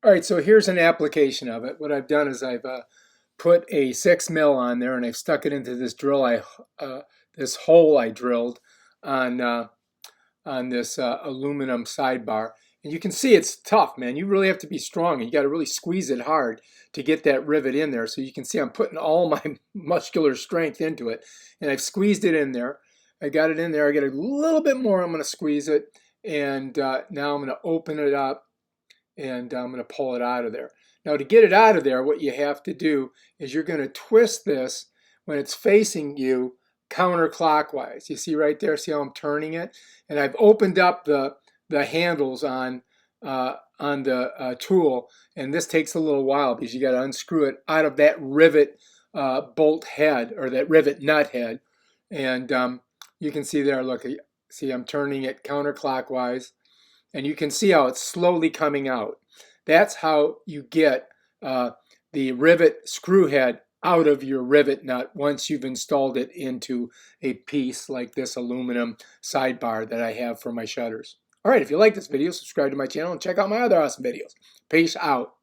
All right, so here's an application of it. What I've done is I've put a 6 mil on there, and I've stuck it into this this hole I drilled on this aluminum sidebar. And you can see it's tough, man. You really have to be strong. You got to really squeeze it hard to get that rivet in there. So you can see I'm putting all my muscular strength into it, and I've squeezed it in there. I got it in there. I got a little bit more. I'm going to squeeze it, and now I'm going to open it up, and I'm going to pull it out of there. Now, to get it out of there, what you have to do is you're going to twist this when it's facing you counterclockwise. You see right there, see how I'm turning it? And I've opened up the handles on the tool, and this takes a little while because you got to unscrew it out of that rivet bolt head, or that rivet nut head. And you can see there, look, see I'm turning it counterclockwise, and you can see how it's slowly coming out. That's how you get the rivet screw head out of your rivet nut once you've installed it into a piece like this aluminum sidebar that I have for my shutters. All right, if you like this video, subscribe to my channel and check out my other awesome videos. Peace out.